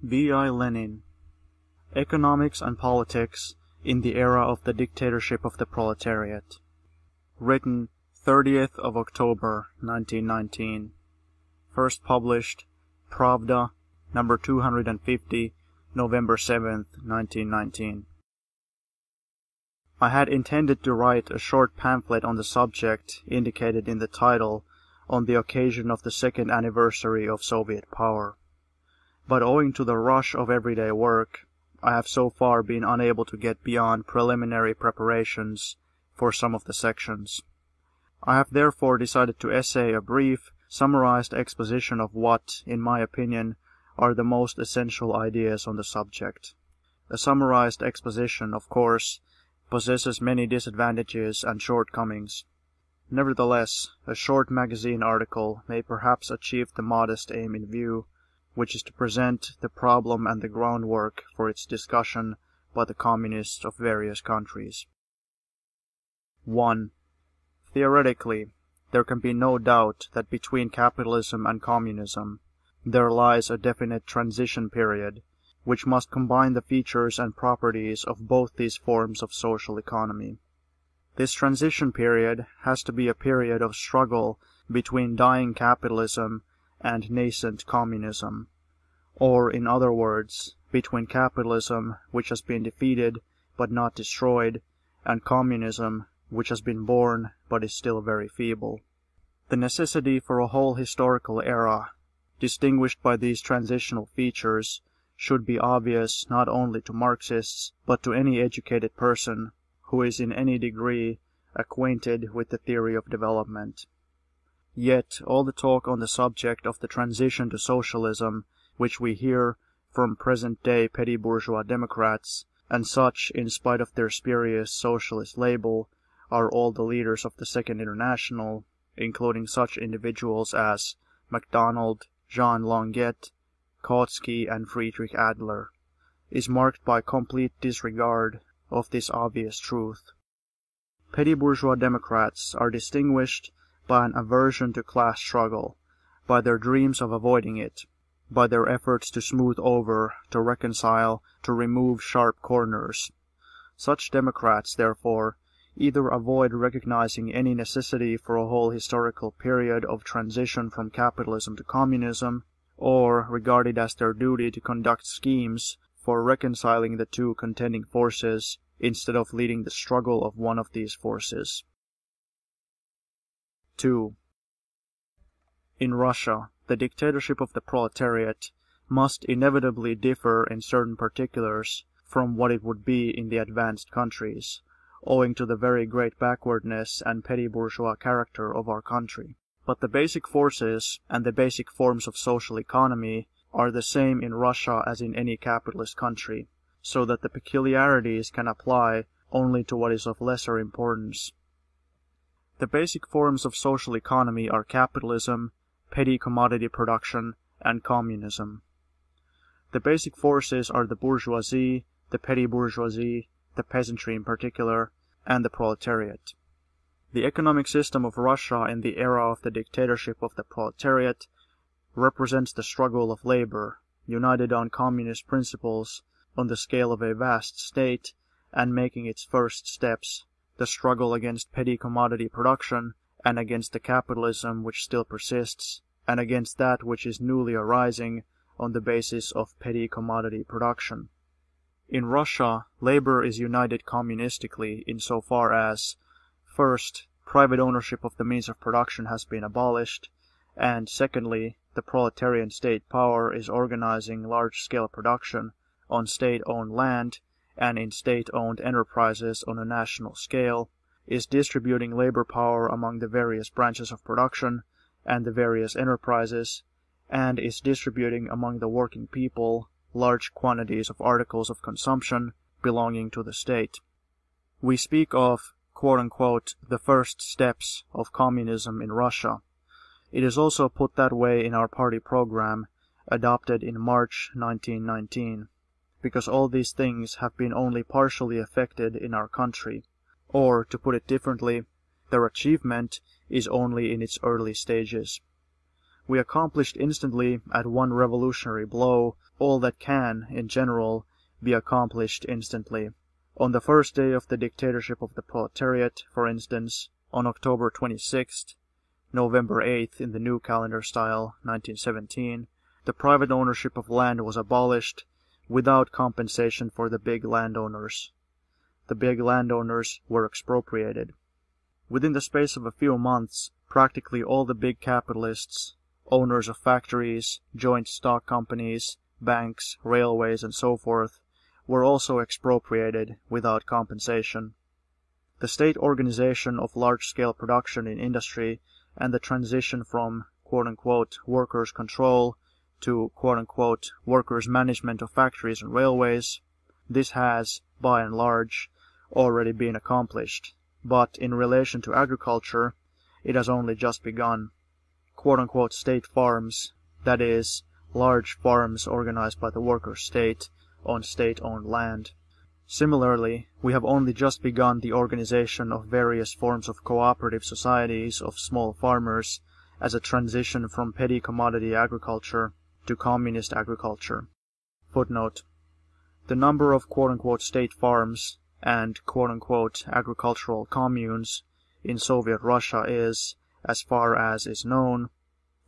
V.I. Lenin. Economics and Politics in the Era of the Dictatorship of the Proletariat. Written 30th of October, 1919. First published, Pravda, number 250, November 7th, 1919. I had intended to write a short pamphlet on the subject indicated in the title on the occasion of the second anniversary of Soviet power. But owing to the rush of everyday work, I have so far been unable to get beyond preliminary preparations for some of the sections. I have therefore decided to essay a brief, summarized exposition of what, in my opinion, are the most essential ideas on the subject. A summarized exposition, of course, possesses many disadvantages and shortcomings. Nevertheless, a short magazine article may perhaps achieve the modest aim in view, which is to present the problem and the groundwork for its discussion by the communists of various countries. 1. Theoretically, there can be no doubt that between capitalism and communism there lies a definite transition period, which must combine the features and properties of both these forms of social economy. This transition period has to be a period of struggle between dying capitalism and nascent communism, or, in other words, between capitalism, which has been defeated but not destroyed, and communism, which has been born but is still very feeble. The necessity for a whole historical era, distinguished by these transitional features, should be obvious not only to Marxists, but to any educated person who is in any degree acquainted with the theory of development. Yet all the talk on the subject of the transition to socialism, which we hear from present-day petty bourgeois Democrats, and such, in spite of their spurious socialist label, are all the leaders of the Second International, including such individuals as MacDonald, Jean Longuet, Kautsky, and Friedrich Adler, is marked by complete disregard of this obvious truth. Petty bourgeois Democrats are distinguished by an aversion to class struggle, by their dreams of avoiding it, by their efforts to smooth over, to reconcile, to remove sharp corners. Such Democrats, therefore, either avoid recognizing any necessity for a whole historical period of transition from capitalism to communism, or regard it as their duty to conduct schemes for reconciling the two contending forces instead of leading the struggle of one of these forces. 2. In Russia, the dictatorship of the proletariat must inevitably differ in certain particulars from what it would be in the advanced countries, owing to the very great backwardness and petty bourgeois character of our country. But the basic forces and the basic forms of social economy are the same in Russia as in any capitalist country, so that the peculiarities can apply only to what is of lesser importance. The basic forms of social economy are capitalism, petty commodity production, and communism. The basic forces are the bourgeoisie, the petty bourgeoisie, the peasantry in particular, and the proletariat. The economic system of Russia in the era of the dictatorship of the proletariat represents the struggle of labor, united on communist principles, on the scale of a vast state, and making its first steps, the struggle against petty commodity production, and against the capitalism which still persists, and against that which is newly arising on the basis of petty commodity production. In Russia, labor is united communistically insofar as, first, private ownership of the means of production has been abolished, and secondly, the proletarian state power is organizing large-scale production on state-owned land and in state-owned enterprises on a national scale, is distributing labor power among the various branches of production and the various enterprises, and is distributing among the working people large quantities of articles of consumption belonging to the state. We speak of, quote-unquote, the first steps of communism in Russia. It is also put that way in our party program, adopted in March 1919, because all these things have been only partially effected in our country, or, to put it differently, their achievement is only in its early stages. We accomplished instantly at one revolutionary blow all that can, in general, be accomplished instantly. On the first day of the dictatorship of the proletariat, for instance, on October 26th, November 8th in the new calendar style, 1917, the private ownership of land was abolished without compensation for the big landowners. The big landowners were expropriated. Within the space of a few months, practically all the big capitalists, owners of factories, joint stock companies, banks, railways, and so forth, were also expropriated without compensation. The state organization of large-scale production in industry and the transition from quote-unquote workers' control to quote-unquote workers' management of factories and railways, this has, by and large, already been accomplished. But in relation to agriculture, it has only just begun. Quote-unquote state farms, that is, large farms organized by the worker state on state-owned land. Similarly, we have only just begun the organization of various forms of cooperative societies of small farmers as a transition from petty commodity agriculture to communist agriculture. Footnote: the number of quote-unquote state farms and quote-unquote agricultural communes in Soviet Russia is, as far as is known,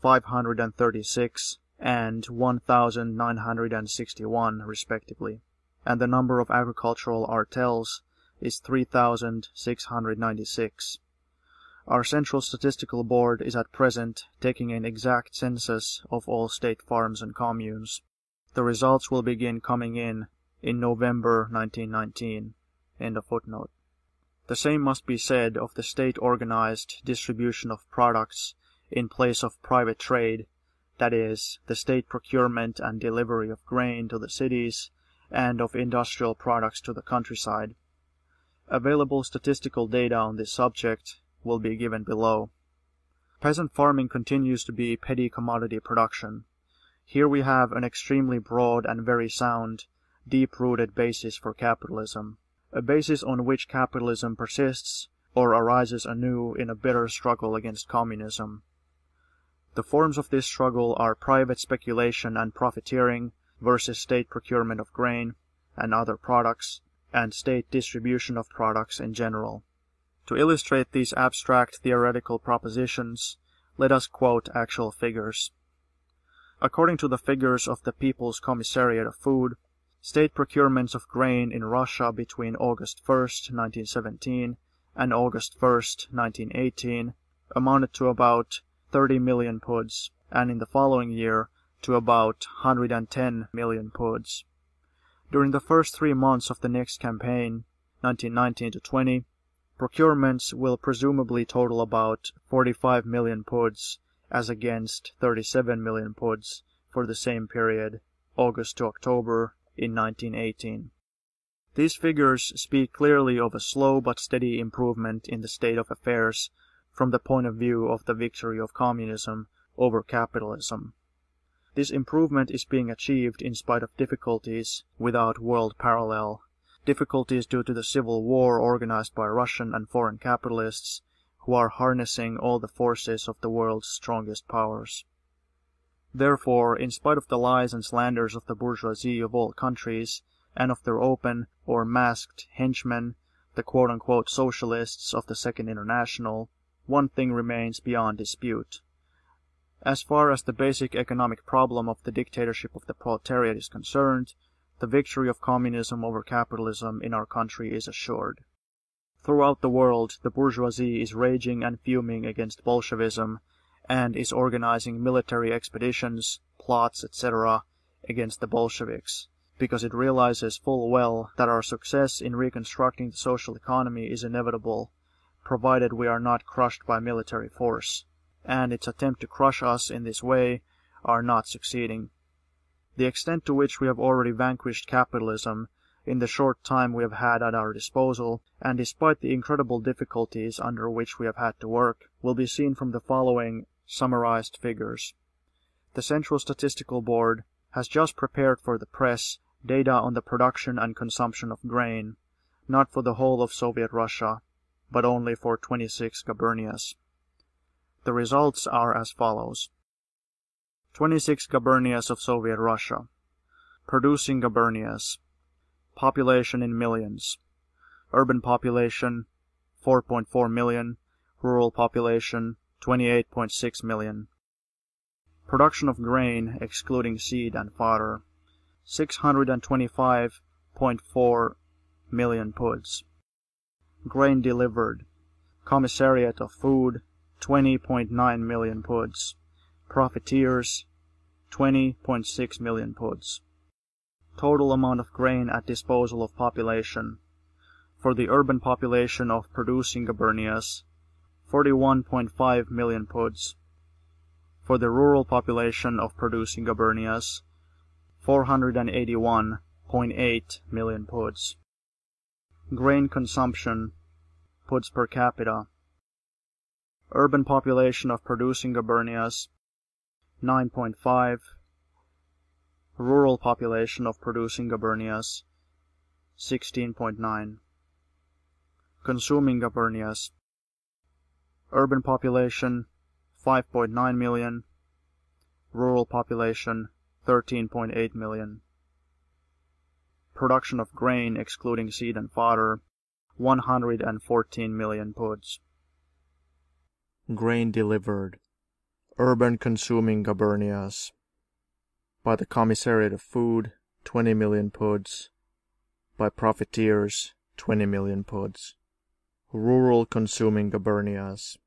536 and 1,961 respectively, and the number of agricultural artels is 3,696. Our Central Statistical Board is at present taking an exact census of all state farms and communes. The results will begin coming in November 1919. End of footnote. The same must be said of the state-organized distribution of products in place of private trade, that is, the state procurement and delivery of grain to the cities and of industrial products to the countryside. Available statistical data on this subject will be given below. Peasant farming continues to be petty commodity production. Here we have an extremely broad and very sound, deep-rooted basis for capitalism, a basis on which capitalism persists or arises anew in a bitter struggle against communism. The forms of this struggle are private speculation and profiteering versus state procurement of grain and other products, and state distribution of products in general. To illustrate these abstract theoretical propositions, let us quote actual figures. According to the figures of the People's Commissariat of Food, state procurements of grain in Russia between August 1st, 1917 and August 1st, 1918 amounted to about 30 million puds, and in the following year to about 110 million puds. During the first 3 months of the next campaign, 1919-20, procurements will presumably total about 45 million puds, as against 37 million puds for the same period, August to October, in 1918. These figures speak clearly of a slow but steady improvement in the state of affairs from the point of view of the victory of communism over capitalism. This improvement is being achieved in spite of difficulties without world parallel, difficulties due to the civil war organized by Russian and foreign capitalists who are harnessing all the forces of the world's strongest powers. Therefore, in spite of the lies and slanders of the bourgeoisie of all countries, and of their open or masked henchmen, the quote-unquote socialists of the Second International, one thing remains beyond dispute. As far as the basic economic problem of the dictatorship of the proletariat is concerned, the victory of communism over capitalism in our country is assured. Throughout the world, the bourgeoisie is raging and fuming against Bolshevism, and is organizing military expeditions, plots, etc., against the Bolsheviks, because it realizes full well that our success in reconstructing the social economy is inevitable, provided we are not crushed by military force, and its attempt to crush us in this way are not succeeding. The extent to which we have already vanquished capitalism in the short time we have had at our disposal, and despite the incredible difficulties under which we have had to work, will be seen from the following summarized figures. The Central Statistical Board has just prepared for the press data on the production and consumption of grain, not for the whole of Soviet Russia, but only for 26 gubernias. The results are as follows. 26 gubernias of Soviet Russia. Producing gubernias. Population in millions. Urban population 4.4 million. Rural population 28.6 million. Production of grain, excluding seed and fodder, 625.4 million puds. Grain delivered. Commissariat of Food, 20.9 million puds. Profiteers, 20.6 million puds. Total amount of grain at disposal of population. For the urban population of producing gubernias, 41.5 million puds. For the rural population of producing gubernias, 481.8 million puds. Grain consumption, puds per capita. Urban population of producing gubernias, 9.5. Rural population of producing gubernias, 16.9. Consuming gubernias. Urban population, 5.9 million. Rural population, 13.8 million. Production of grain, excluding seed and fodder, 114 million puds. Grain delivered. Urban consuming gubernias. By the Commissariat of Food, 20 million puds. By profiteers, 20 million puds. Rural consuming gubernias.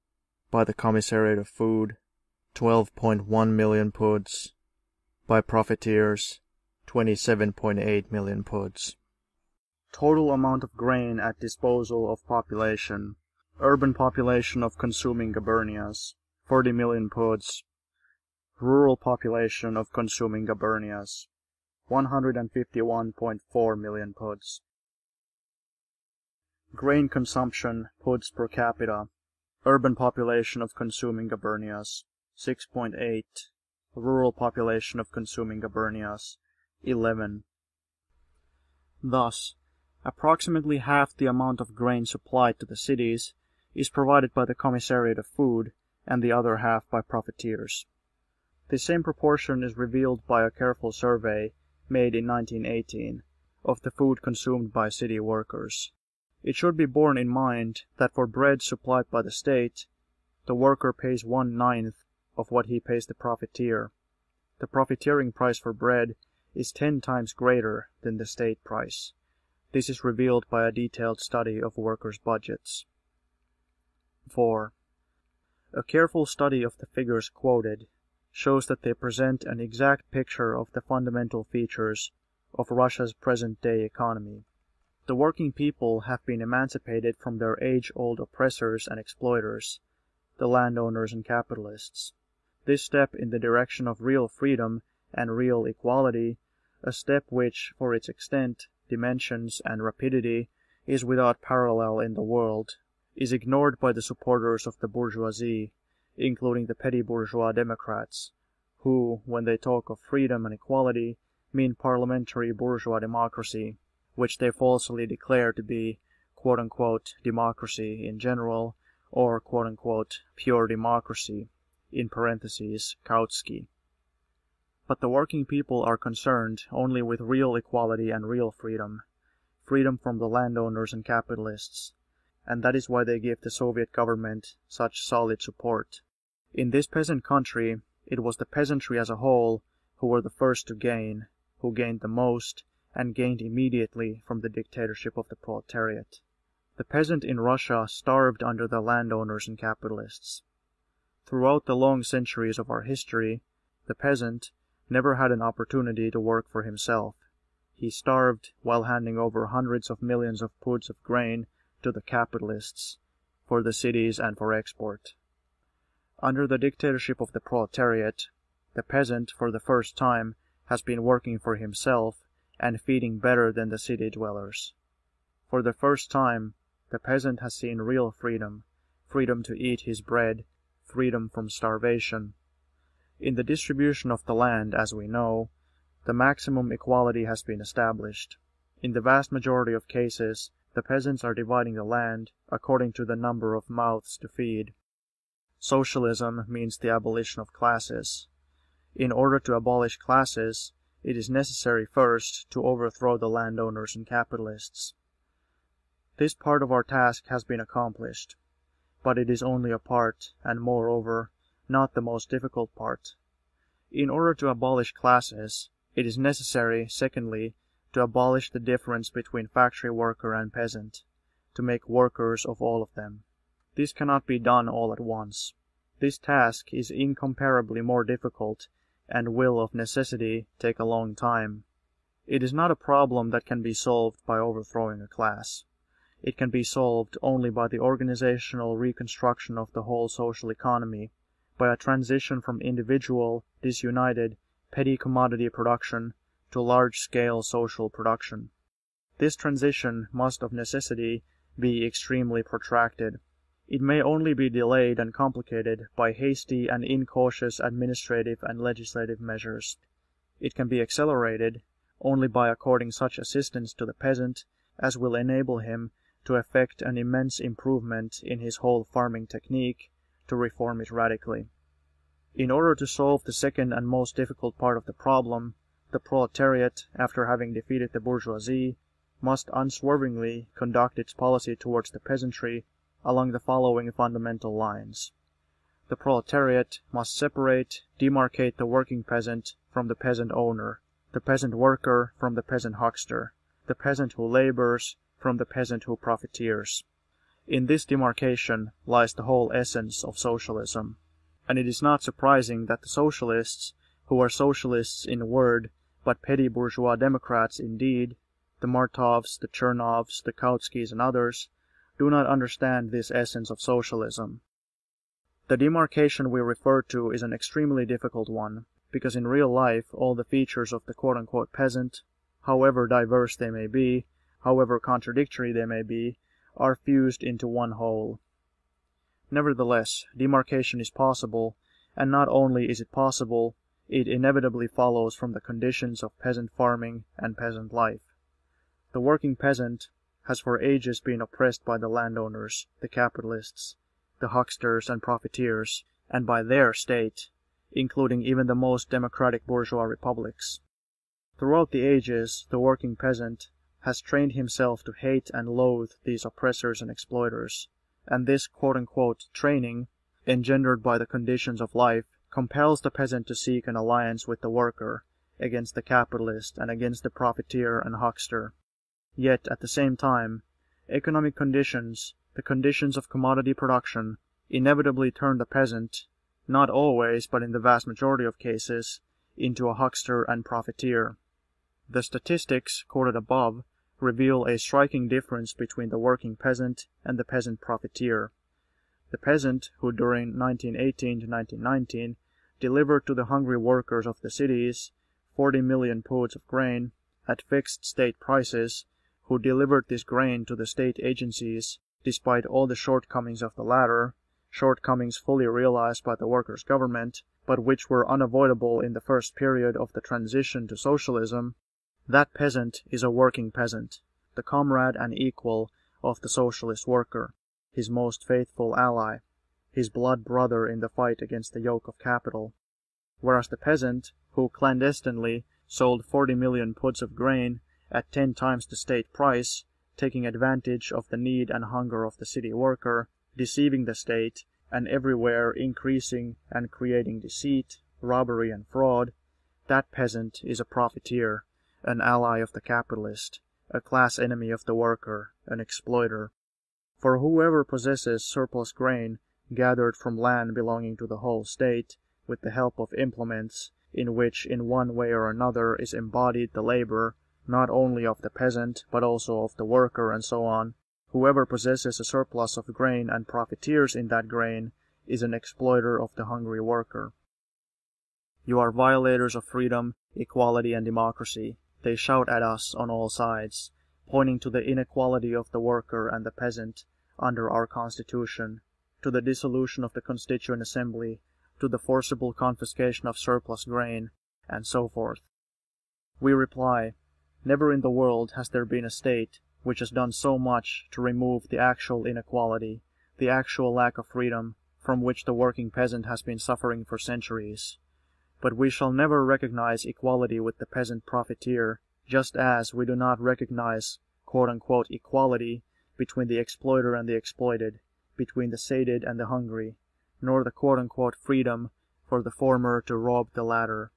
By the Commissariat of Food, 12.1 million puds. By profiteers, 27.8 million puds. Total amount of grain at disposal of population. Urban population of consuming gubernias, 40 million puds. Rural population of consuming gubernias, 151.4 million puds. Grain consumption, puds per capita. Urban population of consuming gubernias, 6.8. Rural population of consuming gubernias, 11. Thus, approximately half the amount of grain supplied to the cities is provided by the Commissariat of Food, and the other half by profiteers. The same proportion is revealed by a careful survey made in 1918 of the food consumed by city workers. It should be borne in mind that for bread supplied by the state, the worker pays 1/9 of what he pays the profiteer. The profiteering price for bread is 10 times greater than the state price. This is revealed by a detailed study of workers' budgets. 4. A careful study of the figures quoted shows that they present an exact picture of the fundamental features of Russia's present-day economy. The working people have been emancipated from their age-old oppressors and exploiters, the landowners and capitalists. This step in the direction of real freedom and real equality, a step which, for its extent, dimensions, and rapidity, is without parallel in the world, is ignored by the supporters of the bourgeoisie, including the petty bourgeois Democrats, who, when they talk of freedom and equality, mean parliamentary bourgeois democracy, which they falsely declare to be quote-unquote democracy in general, or quote-unquote pure democracy, in parentheses, Kautsky. But the working people are concerned only with real equality and real freedom, freedom from the landowners and capitalists, and that is why they give the Soviet government such solid support. In this peasant country, it was the peasantry as a whole who were the first to gain, who gained the most, and gained immediately from the dictatorship of the proletariat. The peasant in Russia starved under the landowners and capitalists. Throughout the long centuries of our history, the peasant never had an opportunity to work for himself. He starved while handing over hundreds of millions of puds of grain to the capitalists, for the cities and for export. Under the dictatorship of the proletariat, the peasant, for the first time, has been working for himself and feeding better than the city dwellers. For the first time, the peasant has seen real freedom, freedom to eat his bread, freedom from starvation. In the distribution of the land, as we know, the maximum equality has been established. In the vast majority of cases, the peasants are dividing the land according to the number of mouths to feed. Socialism means the abolition of classes. In order to abolish classes, it is necessary first to overthrow the landowners and capitalists. This part of our task has been accomplished, but it is only a part, and moreover, not the most difficult part. In order to abolish classes, it is necessary, secondly, to abolish the difference between factory worker and peasant, to make workers of all of them. This cannot be done all at once. This task is incomparably more difficult and will of necessity take a long time. It is not a problem that can be solved by overthrowing a class. It can be solved only by the organizational reconstruction of the whole social economy, by a transition from individual, disunited, petty commodity production to large-scale social production. This transition must of necessity be extremely protracted. It may only be delayed and complicated by hasty and incautious administrative and legislative measures. It can be accelerated only by according such assistance to the peasant as will enable him to effect an immense improvement in his whole farming technique, to reform it radically. In order to solve the second and most difficult part of the problem, the proletariat, after having defeated the bourgeoisie, must unswervingly conduct its policy towards the peasantry along the following fundamental lines. The proletariat must separate, demarcate the working peasant from the peasant owner, the peasant worker from the peasant huckster, the peasant who labors from the peasant who profiteers. In this demarcation lies the whole essence of socialism, and it is not surprising that the socialists, who are socialists in word, but petty bourgeois democrats in deed, the Martovs, the Chernovs, the Kautskys, and others, do not understand this essence of socialism. The demarcation we refer to is an extremely difficult one, because in real life all the features of the quote-unquote peasant, however diverse they may be, however contradictory they may be, are fused into one whole. Nevertheless, demarcation is possible, and not only is it possible, it inevitably follows from the conditions of peasant farming and peasant life. The working peasant has for ages been oppressed by the landowners, the capitalists, the hucksters and profiteers, and by their state, including even the most democratic bourgeois republics. Throughout the ages, the working peasant has trained himself to hate and loathe these oppressors and exploiters, and this quote-unquote training, engendered by the conditions of life, compels the peasant to seek an alliance with the worker, against the capitalist and against the profiteer and huckster. Yet, at the same time, economic conditions, the conditions of commodity production, inevitably turn the peasant, not always but in the vast majority of cases, into a huckster and profiteer. The statistics quoted above reveal a striking difference between the working peasant and the peasant profiteer. The peasant, who during 1918 to 1919 delivered to the hungry workers of the cities 40 million poods of grain at fixed state prices, who delivered this grain to the state agencies despite all the shortcomings of the latter, shortcomings fully realized by the workers' government, but which were unavoidable in the first period of the transition to socialism, that peasant is a working peasant, the comrade and equal of the socialist worker, his most faithful ally, his blood brother in the fight against the yoke of capital. Whereas the peasant, who clandestinely sold 40 million poods of grain at 10 times the state price, taking advantage of the need and hunger of the city worker, deceiving the state, and everywhere increasing and creating deceit, robbery, and fraud, that peasant is a profiteer, an ally of the capitalist, a class enemy of the worker, an exploiter. For whoever possesses surplus grain gathered from land belonging to the whole state, with the help of implements, in which in one way or another is embodied the labor, not only of the peasant, but also of the worker, and so on, whoever possesses a surplus of grain and profiteers in that grain is an exploiter of the hungry worker. You are violators of freedom, equality, and democracy, they shout at us on all sides, pointing to the inequality of the worker and the peasant under our Constitution, to the dissolution of the Constituent Assembly, to the forcible confiscation of surplus grain, and so forth. We reply, never in the world has there been a state which has done so much to remove the actual inequality, the actual lack of freedom, from which the working peasant has been suffering for centuries. But we shall never recognize equality with the peasant profiteer, just as we do not recognize quote-unquote equality between the exploiter and the exploited, between the sated and the hungry, nor the quote-unquote freedom for the former to rob the latter.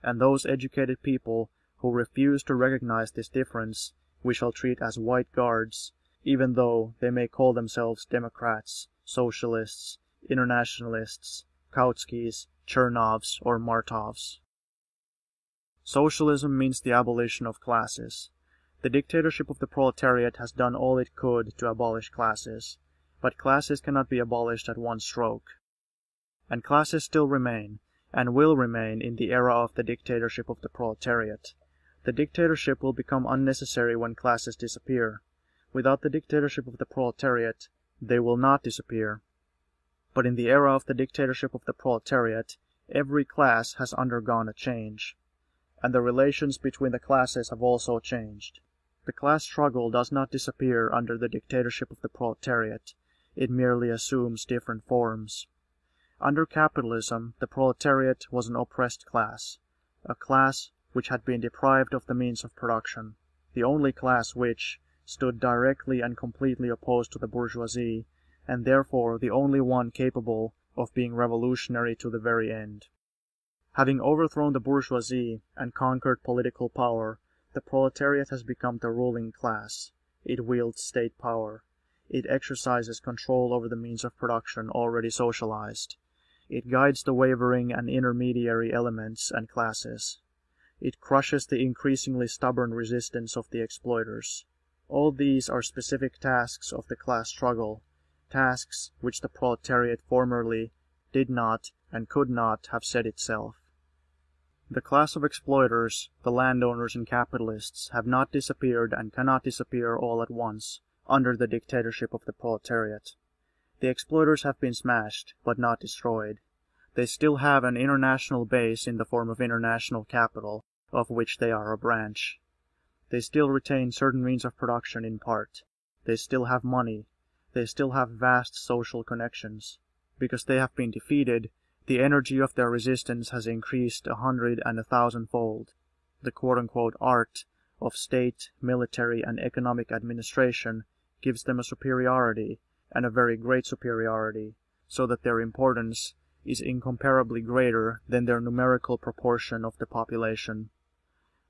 And those educated people who refuse to recognize this difference we shall treat as white guards, even though they may call themselves Democrats, Socialists, Internationalists, Kautskys, Chernovs, or Martovs. Socialism means the abolition of classes. The dictatorship of the proletariat has done all it could to abolish classes, but classes cannot be abolished at one stroke. And classes still remain, and will remain in the era of the dictatorship of the proletariat. The dictatorship will become unnecessary when classes disappear. Without the dictatorship of the proletariat, they will not disappear. But in the era of the dictatorship of the proletariat, every class has undergone a change, and the relations between the classes have also changed. The class struggle does not disappear under the dictatorship of the proletariat, it merely assumes different forms. Under capitalism, the proletariat was an oppressed class, a class which had been deprived of the means of production, the only class which stood directly and completely opposed to the bourgeoisie, and therefore the only one capable of being revolutionary to the very end. Having overthrown the bourgeoisie and conquered political power, the proletariat has become the ruling class. It wields state power. It exercises control over the means of production already socialized. It guides the wavering and intermediary elements and classes. It crushes the increasingly stubborn resistance of the exploiters. All these are specific tasks of the class struggle, tasks which the proletariat formerly did not and could not have set itself. The class of exploiters, the landowners and capitalists, have not disappeared and cannot disappear all at once under the dictatorship of the proletariat. The exploiters have been smashed, but not destroyed. They still have an international base in the form of international capital, of which they are a branch. They still retain certain means of production in part. They still have money. They still have vast social connections. Because they have been defeated, the energy of their resistance has increased 100 and 1,000-fold. The quote-unquote art of state, military, and economic administration gives them a superiority, and a very great superiority, so that their importance is incomparably greater than their numerical proportion of the population.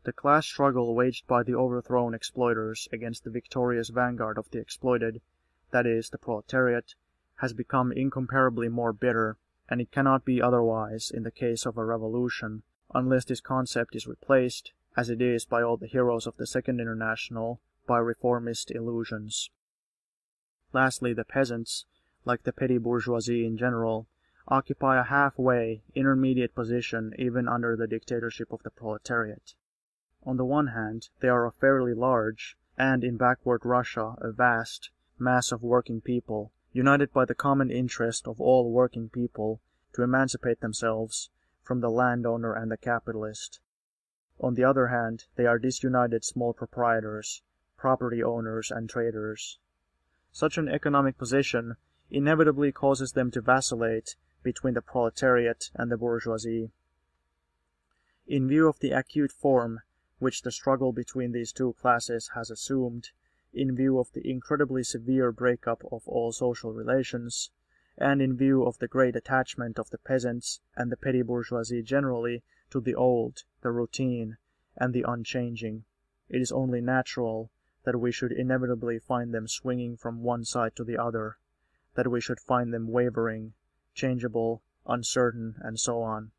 The class struggle waged by the overthrown exploiters against the victorious vanguard of the exploited, that is, the proletariat, has become incomparably more bitter, and it cannot be otherwise in the case of a revolution, unless this concept is replaced, as it is by all the heroes of the Second International, by reformist illusions. Lastly, the peasants, like the petty bourgeoisie in general, occupy a halfway, intermediate position even under the dictatorship of the proletariat. On the one hand, they are a fairly large, and in backward Russia a vast, mass of working people, united by the common interest of all working people to emancipate themselves from the landowner and the capitalist. On the other hand, they are disunited small proprietors, property owners, and traders. Such an economic position inevitably causes them to vacillate between the proletariat and the bourgeoisie. In view of the acute form which the struggle between these two classes has assumed, in view of the incredibly severe breakup of all social relations, and in view of the great attachment of the peasants and the petty bourgeoisie generally to the old, the routine, and the unchanging, it is only natural that we should inevitably find them swinging from one side to the other, that we should find them wavering, changeable, uncertain, and so on.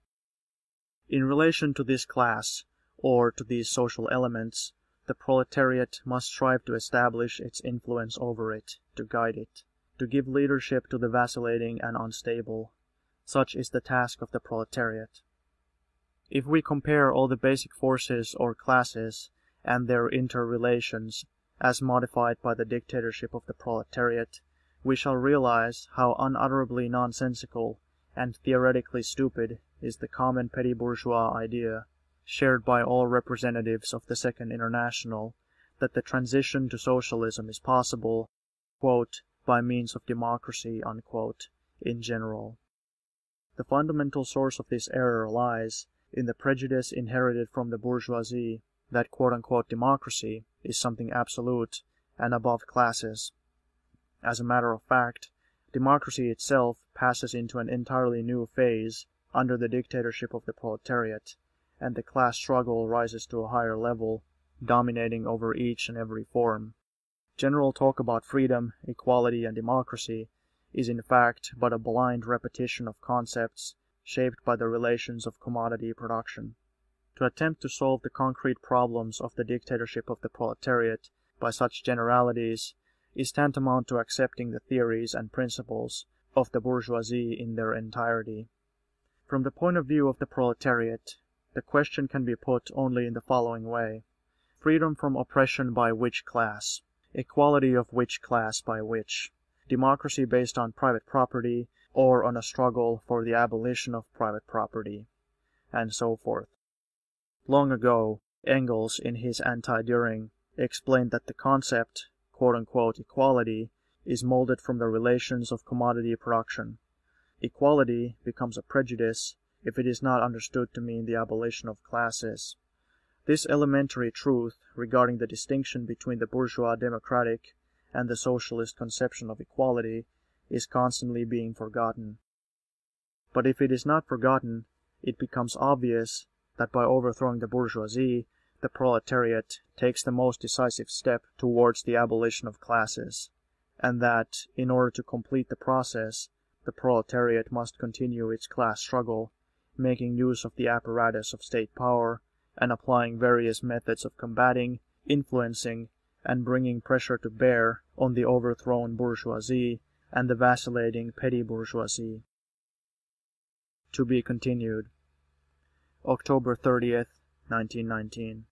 In relation to this class, or to these social elements, the proletariat must strive to establish its influence over it, to guide it, to give leadership to the vacillating and unstable. Such is the task of the proletariat. If we compare all the basic forces or classes and their interrelations as modified by the dictatorship of the proletariat, we shall realize how unutterably nonsensical and theoretically stupid is the common petty bourgeois idea, shared by all representatives of the Second International, that the transition to socialism is possible, quote, by means of democracy, unquote, in general. The fundamental source of this error lies in the prejudice inherited from the bourgeoisie that quote-unquote democracy is something absolute and above classes. As a matter of fact, democracy itself passes into an entirely new phase under the dictatorship of the proletariat, and the class struggle rises to a higher level, dominating over each and every form. General talk about freedom, equality, and democracy is in fact but a blind repetition of concepts shaped by the relations of commodity production. To attempt to solve the concrete problems of the dictatorship of the proletariat by such generalities is tantamount to accepting the theories and principles of the bourgeoisie in their entirety. From the point of view of the proletariat, the question can be put only in the following way: freedom from oppression by which class? Equality of which class by which? Democracy based on private property or on a struggle for the abolition of private property? And so forth. Long ago, Engels, in his Anti-Düring, explained that the concept, quote-unquote, equality, is molded from the relations of commodity production. Equality becomes a prejudice if it is not understood to mean the abolition of classes. This elementary truth regarding the distinction between the bourgeois democratic and the socialist conception of equality is constantly being forgotten. But if it is not forgotten, it becomes obvious that by overthrowing the bourgeoisie, the proletariat takes the most decisive step towards the abolition of classes, and that, in order to complete the process, the proletariat must continue its class struggle, making use of the apparatus of state power, and applying various methods of combating, influencing, and bringing pressure to bear on the overthrown bourgeoisie and the vacillating petty bourgeoisie. To be continued. October 30th, 1919.